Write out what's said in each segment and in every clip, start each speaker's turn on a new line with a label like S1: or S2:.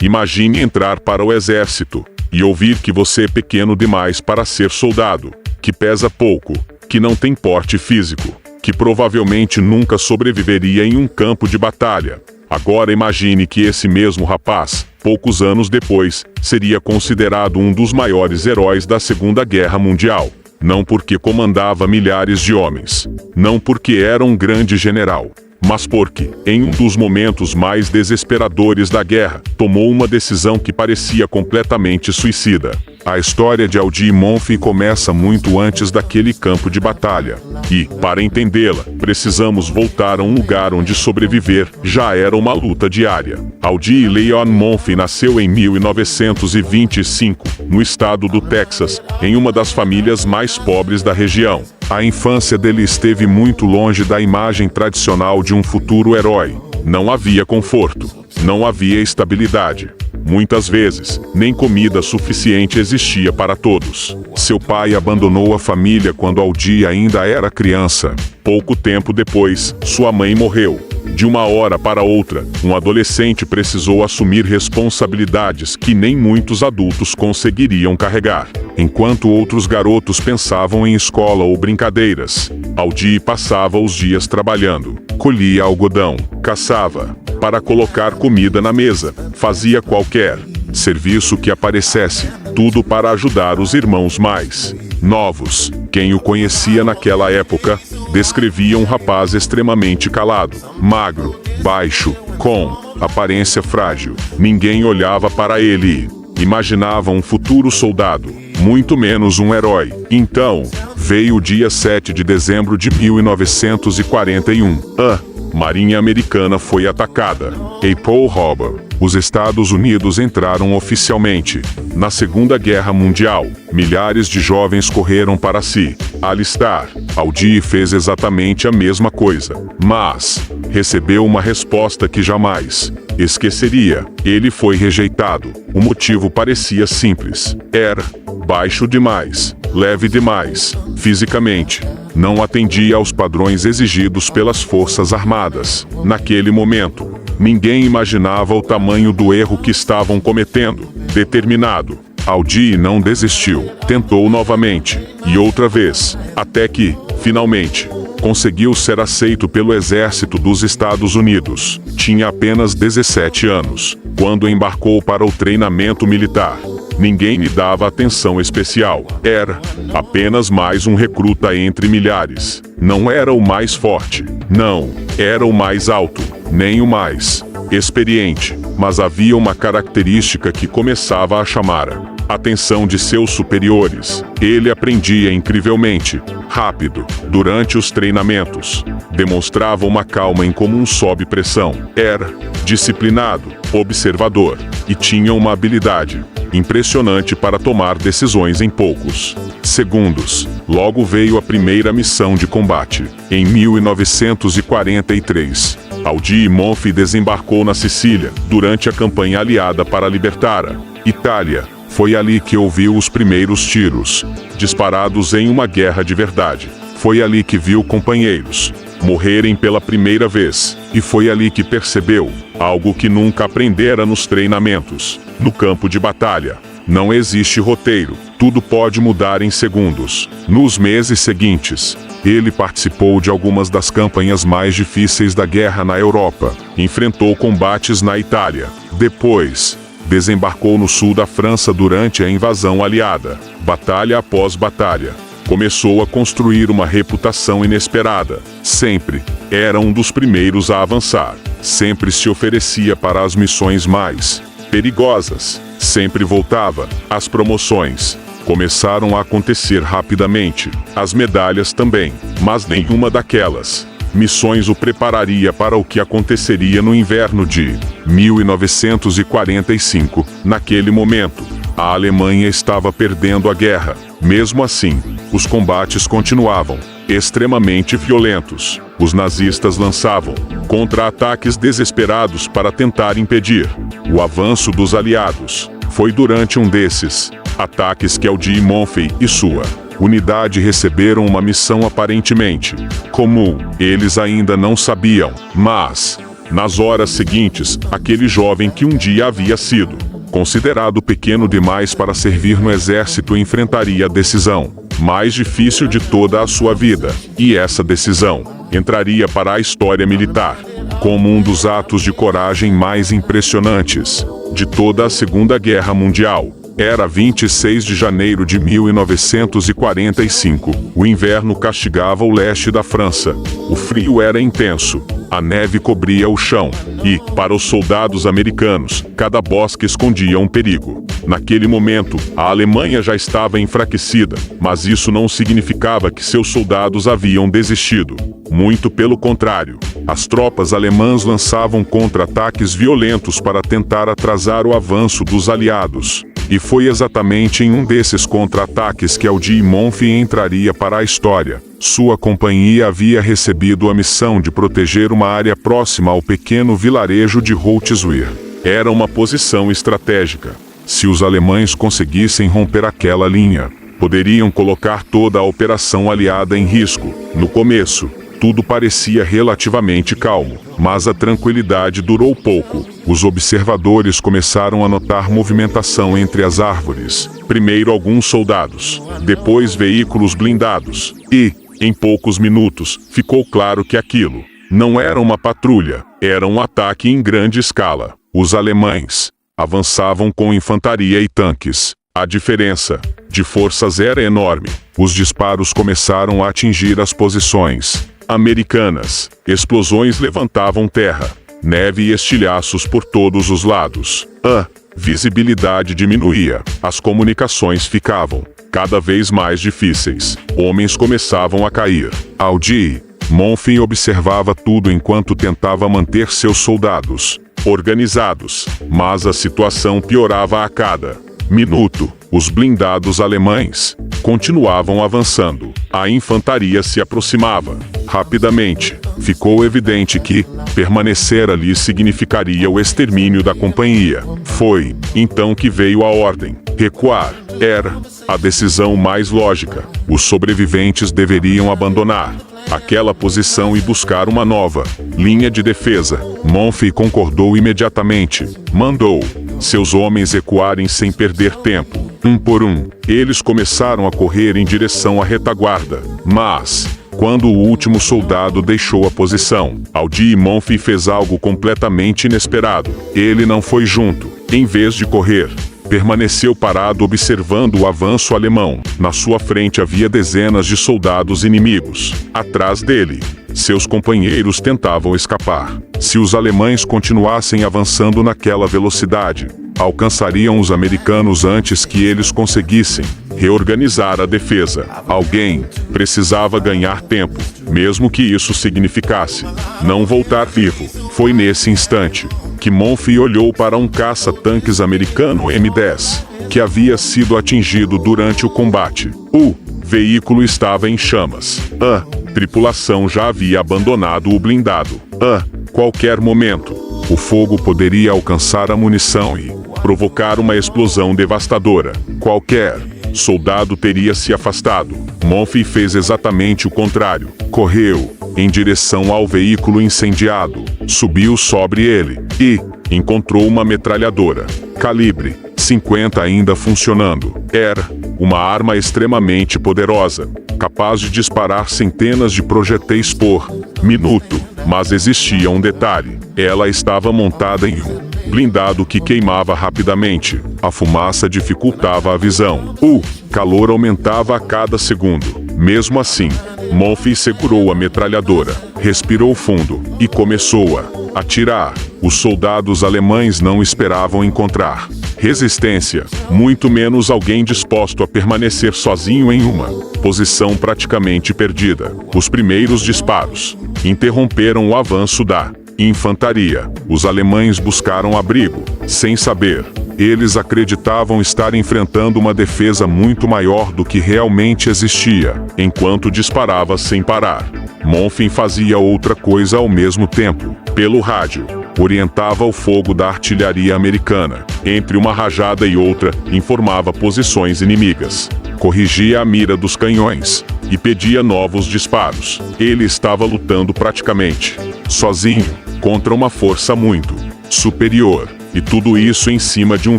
S1: Imagine entrar para o exército e ouvir que você é pequeno demais para ser soldado, que pesa pouco, que não tem porte físico, que provavelmente nunca sobreviveria em um campo de batalha. Agora imagine que esse mesmo rapaz, poucos anos depois, seria considerado um dos maiores heróis da Segunda Guerra Mundial. Não porque comandava milhares de homens, não porque era um grande general, mas porque, em um dos momentos mais desesperadores da guerra, tomou uma decisão que parecia completamente suicida. A história de Aldi Monfils começa muito antes daquele campo de batalha. E, para entendê-la, precisamos voltar a um lugar onde sobreviver já era uma luta diária. Aldi Leon Monfils nasceu em 1925, no estado do Texas, em uma das famílias mais pobres da região. A infância dele esteve muito longe da imagem tradicional de um futuro herói. Não havia conforto, não havia estabilidade. Muitas vezes, nem comida suficiente existia para todos. Seu pai abandonou a família quando Aldi ainda era criança. Pouco tempo depois, sua mãe morreu. De uma hora para outra, um adolescente precisou assumir responsabilidades que nem muitos adultos conseguiriam carregar. Enquanto outros garotos pensavam em escola ou brincadeiras, Aldi passava os dias trabalhando. Colhia algodão, caçava, para colocar comida na mesa, fazia qualquer serviço que aparecesse, tudo para ajudar os irmãos mais novos. Quem o conhecia naquela época, descrevia um rapaz extremamente calado, magro, baixo, com aparência frágil. Ninguém olhava para ele e imaginava um futuro soldado, muito menos um herói. Então, veio o dia 7 de dezembro de 1941. A Marinha Americana foi atacada. Em Pearl Harbor, os Estados Unidos entraram oficialmente na Segunda Guerra Mundial. Milhares de jovens correram para se alistar. Aldi fez exatamente a mesma coisa, mas recebeu uma resposta que jamais esqueceria. Ele foi rejeitado. O motivo parecia simples. Era baixo demais, leve demais, fisicamente. Não atendia aos padrões exigidos pelas Forças Armadas. Naquele momento, ninguém imaginava o tamanho do erro que estavam cometendo. Determinado, Aldi não desistiu. Tentou novamente, e outra vez, até que, finalmente, conseguiu ser aceito pelo Exército dos Estados Unidos. Tinha apenas 17 anos, quando embarcou para o treinamento militar. Ninguém lhe dava atenção especial. Era apenas mais um recruta entre milhares. Não era o mais forte. Não era o mais alto. Nem o mais experiente. Mas havia uma característica que começava a chamar a atenção de seus superiores. Ele aprendia incrivelmente rápido durante os treinamentos. Demonstrava uma calma incomum sob pressão. Era disciplinado, observador e tinha uma habilidade impressionante para tomar decisões em poucos segundos. Logo veio a primeira missão de combate. Em 1943, Aldi Monfils desembarcou na Sicília durante a campanha aliada para libertar a Itália. Foi ali que ouviu os primeiros tiros disparados em uma guerra de verdade. Foi ali que viu companheiros morrerem pela primeira vez. E foi ali que percebeu algo que nunca aprendera nos treinamentos. No campo de batalha, não existe roteiro. Tudo pode mudar em segundos. Nos meses seguintes, ele participou de algumas das campanhas mais difíceis da guerra na Europa. Enfrentou combates na Itália. Depois, desembarcou no sul da França durante a invasão aliada. Batalha após batalha, começou a construir uma reputação inesperada. Sempre era um dos primeiros a avançar. Sempre se oferecia para as missões mais perigosas. Sempre voltava. As promoções começaram a acontecer rapidamente. As medalhas também. Mas nenhuma daquelas missões o prepararia para o que aconteceria no inverno de 1945. Naquele momento, a Alemanha estava perdendo a guerra. Mesmo assim, os combates continuavam, extremamente violentos. Os nazistas lançavam contra-ataques desesperados para tentar impedir o avanço dos aliados. Foi durante um desses ataques que Aldi Monfils e sua unidade receberam uma missão aparentemente comum. Eles ainda não sabiam, mas Nas horas seguintes, aquele jovem que um dia havia sido considerado pequeno demais para servir no exército enfrentaria a decisão mais difícil de toda a sua vida. E essa decisão entraria para a história militar como um dos atos de coragem mais impressionantes de toda a Segunda Guerra Mundial. Era 26 de janeiro de 1945. O inverno castigava o leste da França. O frio era intenso. A neve cobria o chão. E, para os soldados americanos, cada bosque escondia um perigo. Naquele momento, a Alemanha já estava enfraquecida, mas isso não significava que seus soldados haviam desistido. Muito pelo contrário. As tropas alemãs lançavam contra-ataques violentos para tentar atrasar o avanço dos aliados. E foi exatamente em um desses contra-ataques que Aldi Monfils entraria para a história. Sua companhia havia recebido a missão de proteger uma área próxima ao pequeno vilarejo de Houtzwihr. Era uma posição estratégica. Se os alemães conseguissem romper aquela linha, poderiam colocar toda a operação aliada em risco. No começo, tudo parecia relativamente calmo, mas a tranquilidade durou pouco. Os observadores começaram a notar movimentação entre as árvores. Primeiro alguns soldados, depois veículos blindados. E, em poucos minutos, ficou claro que aquilo não era uma patrulha, era um ataque em grande escala. Os alemães avançavam com infantaria e tanques. A diferença de forças era enorme. Os disparos começaram a atingir as posições americanas. Explosões levantavam terra, neve e estilhaços por todos os lados. A visibilidade diminuía. As comunicações ficavam cada vez mais difíceis. Homens começavam a cair. Aldi Monfils observava tudo enquanto tentava manter seus soldados organizados, mas a situação piorava a cada minuto. Os blindados alemães continuavam avançando. A infantaria se aproximava. Rapidamente, ficou evidente que permanecer ali significaria o extermínio da companhia. Foi então que veio a ordem. Recuar era a decisão mais lógica. Os sobreviventes deveriam abandonar aquela posição e buscar uma nova linha de defesa. Monfils concordou imediatamente. Mandou seus homens recuarem sem perder tempo. Um por um, eles começaram a correr em direção à retaguarda. Mas, quando o último soldado deixou a posição, Aldi Monfils fez algo completamente inesperado. Ele não foi junto. Em vez de correr, permaneceu parado observando o avanço alemão. Na sua frente havia dezenas de soldados inimigos. Atrás dele, seus companheiros tentavam escapar. Se os alemães continuassem avançando naquela velocidade, alcançariam os americanos antes que eles conseguissem reorganizar a defesa. Alguém precisava ganhar tempo, mesmo que isso significasse não voltar vivo. Foi nesse instante que Monfils olhou para um caça-tanques americano M10, que havia sido atingido durante o combate. O veículo estava em chamas. A tripulação já havia abandonado o blindado. A qualquer momento, o fogo poderia alcançar a munição e provocar uma explosão devastadora. Qualquer soldado teria se afastado. Monfils fez exatamente o contrário. Correu em direção ao veículo incendiado, subiu sobre ele e encontrou uma metralhadora calibre 50 ainda funcionando. Era uma arma extremamente poderosa, capaz de disparar centenas de projéteis por minuto. Mas existia um detalhe: ela estava montada em um blindado que queimava rapidamente. A fumaça dificultava a visão. O calor aumentava a cada segundo. Mesmo assim, Monfils segurou a metralhadora, respirou fundo e começou a atirar. Os soldados alemães não esperavam encontrar resistência, muito menos alguém disposto a permanecer sozinho em uma posição praticamente perdida. Os primeiros disparos interromperam o avanço da infantaria. Os alemães buscaram abrigo, sem saber. Eles acreditavam estar enfrentando uma defesa muito maior do que realmente existia. Enquanto disparava sem parar, Monfils fazia outra coisa ao mesmo tempo. Pelo rádio, orientava o fogo da artilharia americana. Entre uma rajada e outra, informava posições inimigas. Corrigia a mira dos canhões e pedia novos disparos. Ele estava lutando praticamente sozinho. contra uma força muito superior, e tudo isso em cima de um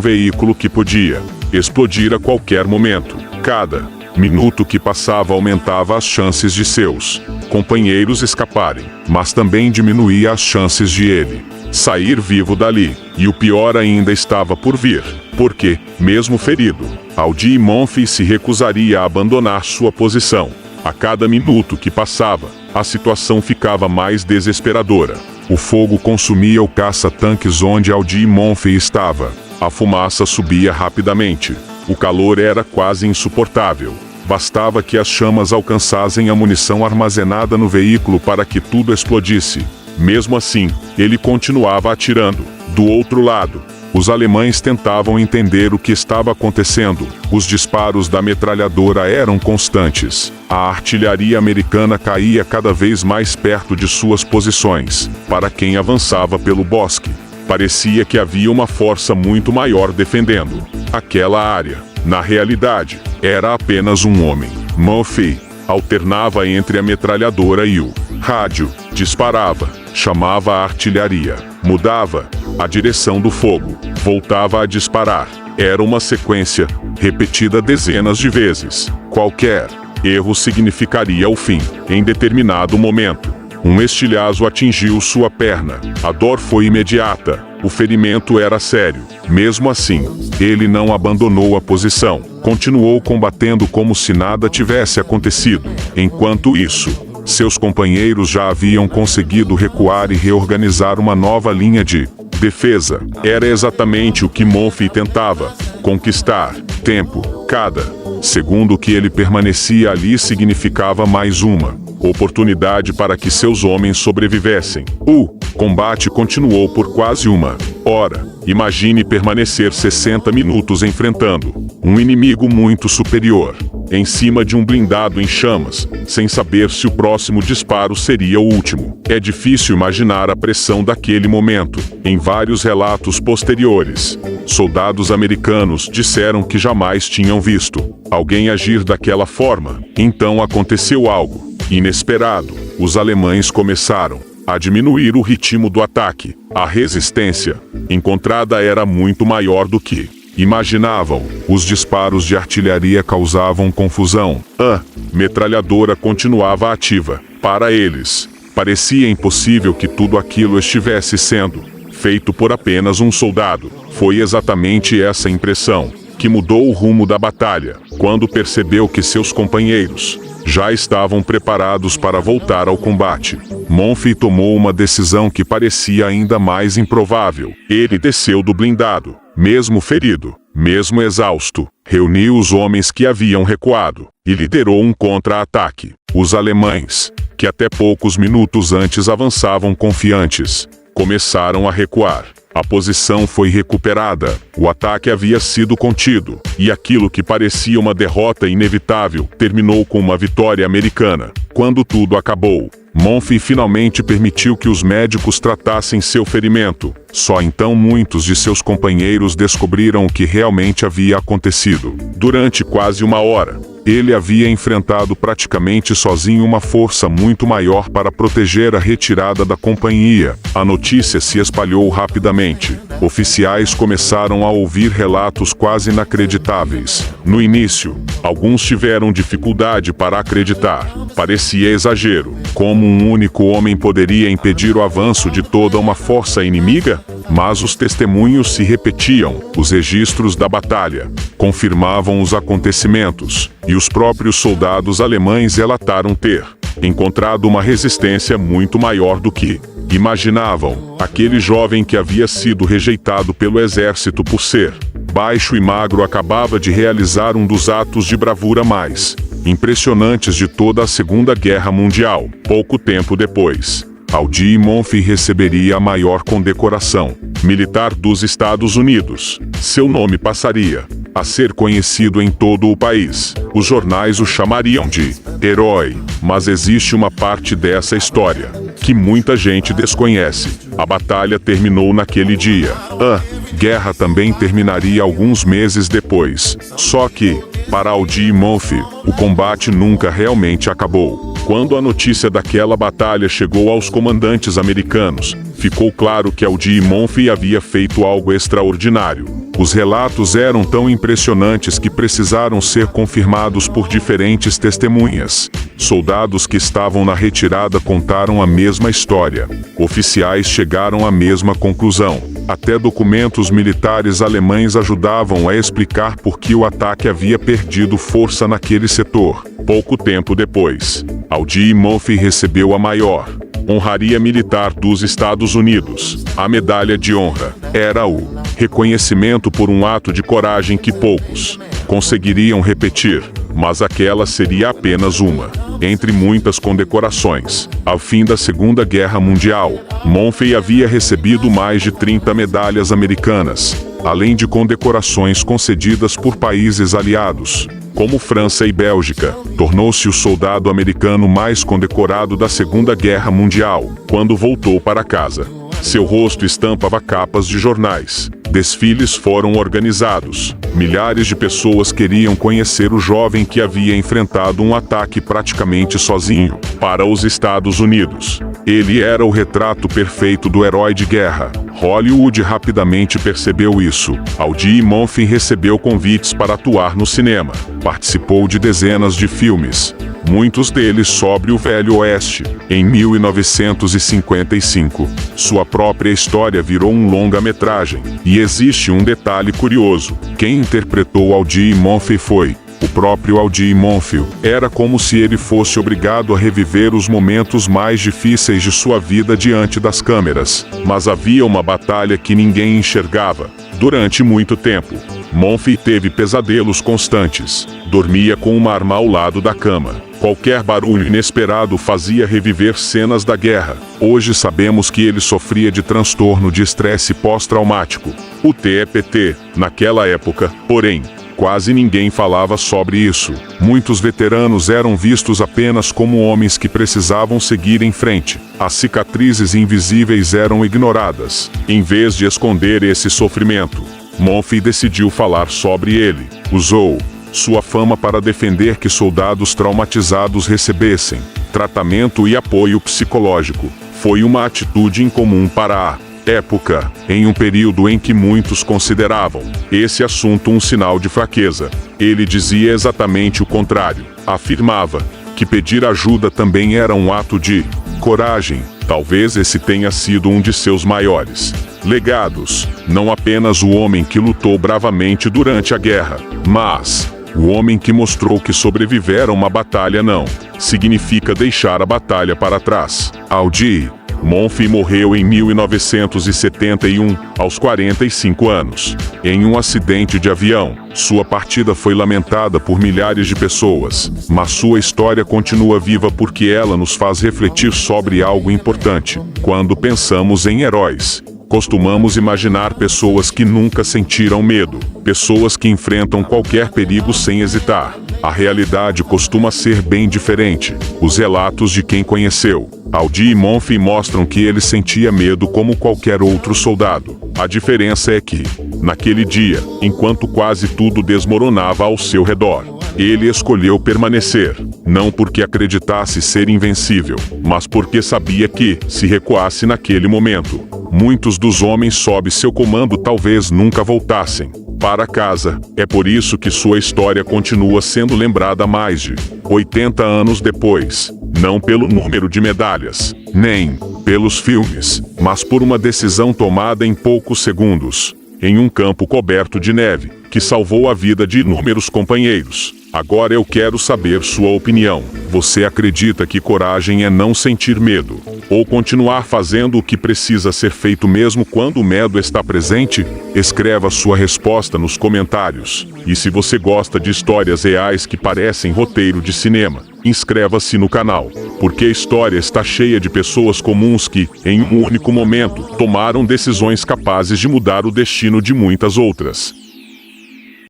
S1: veículo que podia explodir a qualquer momento. Cada minuto que passava aumentava as chances de seus companheiros escaparem, mas também diminuía as chances de ele sair vivo dali. E o pior ainda estava por vir, porque, mesmo ferido, Aldi Monfils se recusaria a abandonar sua posição. A cada minuto que passava, a situação ficava mais desesperadora. O fogo consumia o caça-tanques onde Aldi Monfils estava. A fumaça subia rapidamente. O calor era quase insuportável. Bastava que as chamas alcançassem a munição armazenada no veículo para que tudo explodisse. Mesmo assim, ele continuava atirando. Do outro lado, os alemães tentavam entender o que estava acontecendo. Os disparos da metralhadora eram constantes. A artilharia americana caía cada vez mais perto de suas posições. Para quem avançava pelo bosque, parecia que havia uma força muito maior defendendo aquela área. Na realidade, era apenas um homem. Monfils alternava entre a metralhadora e o rádio, disparava, chamava a artilharia, mudava a direção do fogo, voltava a disparar. Era uma sequência, repetida dezenas de vezes. Qualquer erro significaria o fim. Em determinado momento, um estilhaço atingiu sua perna. A dor foi imediata. O ferimento era sério. Mesmo assim, ele não abandonou a posição. Continuou combatendo como se nada tivesse acontecido. Enquanto isso, seus companheiros já haviam conseguido recuar e reorganizar uma nova linha de defesa. Era exatamente o que Monfils tentava: conquistar tempo. Cada segundo que ele permanecia ali significava mais uma oportunidade para que seus homens sobrevivessem. O combate continuou por quase uma hora. Imagine permanecer 60 minutos enfrentando um inimigo muito superior, em cima de um blindado em chamas, sem saber se o próximo disparo seria o último. É difícil imaginar a pressão daquele momento. Em vários relatos posteriores, soldados americanos disseram que jamais tinham visto alguém agir daquela forma. Então aconteceu algo inesperado. Os alemães começaram a diminuir o ritmo do ataque. A resistência encontrada era muito maior do que imaginavam. Os disparos de artilharia causavam confusão. A metralhadora continuava ativa. Para eles, parecia impossível que tudo aquilo estivesse sendo feito por apenas um soldado. Foi exatamente essa impressão que mudou o rumo da batalha, quando percebeu que seus companheiros já estavam preparados para voltar ao combate. Monfils tomou uma decisão que parecia ainda mais improvável. Ele desceu do blindado, mesmo ferido, mesmo exausto, reuniu os homens que haviam recuado e liderou um contra-ataque. Os alemães, que até poucos minutos antes avançavam confiantes, começaram a recuar. A posição foi recuperada, o ataque havia sido contido, e aquilo que parecia uma derrota inevitável terminou com uma vitória americana. Quando tudo acabou, Monfils finalmente permitiu que os médicos tratassem seu ferimento. Só então muitos de seus companheiros descobriram o que realmente havia acontecido. Durante quase uma hora, ele havia enfrentado praticamente sozinho uma força muito maior para proteger a retirada da companhia. A notícia se espalhou rapidamente. Oficiais começaram a ouvir relatos quase inacreditáveis. No início, alguns tiveram dificuldade para acreditar. Parecia exagero. Como um único homem poderia impedir o avanço de toda uma força inimiga? Mas os testemunhos se repetiam. Os registros da batalha confirmavam os acontecimentos, e os próprios soldados alemães relataram ter encontrado uma resistência muito maior do que imaginavam. Aquele jovem que havia sido rejeitado pelo exército por ser baixo e magro acabava de realizar um dos atos de bravura mais impressionantes de toda a Segunda Guerra Mundial. Pouco tempo depois, Aldi Monfils receberia a maior condecoração militar dos Estados Unidos. Seu nome passaria a ser conhecido em todo o país. Os jornais o chamariam de herói. Mas existe uma parte dessa história que muita gente desconhece. A batalha terminou naquele dia. A guerra também terminaria alguns meses depois. Só que, para Aldi Monfils, o combate nunca realmente acabou. Quando a notícia daquela batalha chegou aos comandantes americanos, ficou claro que Aldi Monfils havia feito algo extraordinário. Os relatos eram tão impressionantes que precisaram ser confirmados por diferentes testemunhas. Soldados que estavam na retirada contaram a mesma história. Oficiais chegaram à mesma conclusão. Até documentos militares alemães ajudavam a explicar por que o ataque havia perdido força naquele setor. Pouco tempo depois, Aldi Monfils recebeu a maior honraria militar dos Estados Unidos. A Medalha de Honra era o reconhecimento por um ato de coragem que poucos conseguiriam repetir, mas aquela seria apenas uma entre muitas condecorações. Ao fim da Segunda Guerra Mundial, Monfils havia recebido mais de 30 medalhas americanas, além de condecorações concedidas por países aliados, como França e Bélgica. Tornou-se o soldado americano mais condecorado da Segunda Guerra Mundial, quando voltou para casa. Seu rosto estampava capas de jornais. Desfiles foram organizados. Milhares de pessoas queriam conhecer o jovem que havia enfrentado um ataque praticamente sozinho. Para os Estados Unidos, ele era o retrato perfeito do herói de guerra. Hollywood rapidamente percebeu isso. Aldi Monfils recebeu convites para atuar no cinema. Participou de dezenas de filmes, muitos deles sobre o Velho Oeste. Em 1955, sua própria história virou um longa-metragem. E existe um detalhe curioso. Quem interpretou Aldi Monfils foi o próprio Aldi Monfils. Era como se ele fosse obrigado a reviver os momentos mais difíceis de sua vida diante das câmeras. Mas havia uma batalha que ninguém enxergava. Durante muito tempo, Monfils teve pesadelos constantes. Dormia com uma arma ao lado da cama. Qualquer barulho inesperado fazia reviver cenas da guerra. Hoje sabemos que ele sofria de transtorno de estresse pós-traumático, o TEPT. Naquela época, porém, quase ninguém falava sobre isso. Muitos veteranos eram vistos apenas como homens que precisavam seguir em frente. As cicatrizes invisíveis eram ignoradas. Em vez de esconder esse sofrimento, Monfils decidiu falar sobre ele. Usou sua fama para defender que soldados traumatizados recebessem tratamento e apoio psicológico. Foi uma atitude incomum para a época, em um período em que muitos consideravam esse assunto um sinal de fraqueza. Ele dizia exatamente o contrário. Afirmava que pedir ajuda também era um ato de coragem. Talvez esse tenha sido um de seus maiores legados. Não apenas o homem que lutou bravamente durante a guerra, mas o homem que mostrou que sobreviver a uma batalha não significa deixar a batalha para trás. Aldi Monfils morreu em 1971, aos 45 anos, em um acidente de avião. Sua partida foi lamentada por milhares de pessoas, mas sua história continua viva porque ela nos faz refletir sobre algo importante. Quando pensamos em heróis, costumamos imaginar pessoas que nunca sentiram medo, pessoas que enfrentam qualquer perigo sem hesitar. A realidade costuma ser bem diferente. Os relatos de quem conheceu Aldi Monfils mostram que ele sentia medo como qualquer outro soldado. A diferença é que, naquele dia, enquanto quase tudo desmoronava ao seu redor, ele escolheu permanecer, não porque acreditasse ser invencível, mas porque sabia que, se recuasse naquele momento, muitos dos homens sob seu comando talvez nunca voltassem para casa. É por isso que sua história continua sendo lembrada mais de 80 anos depois, não pelo número de medalhas, nem pelos filmes, mas por uma decisão tomada em poucos segundos, em um campo coberto de neve, que salvou a vida de inúmeros companheiros. Agora eu quero saber sua opinião. Você acredita que coragem é não sentir medo, ou continuar fazendo o que precisa ser feito mesmo quando o medo está presente? Escreva sua resposta nos comentários. E se você gosta de histórias reais que parecem roteiro de cinema, inscreva-se no canal, porque a história está cheia de pessoas comuns que, em um único momento, tomaram decisões capazes de mudar o destino de muitas outras.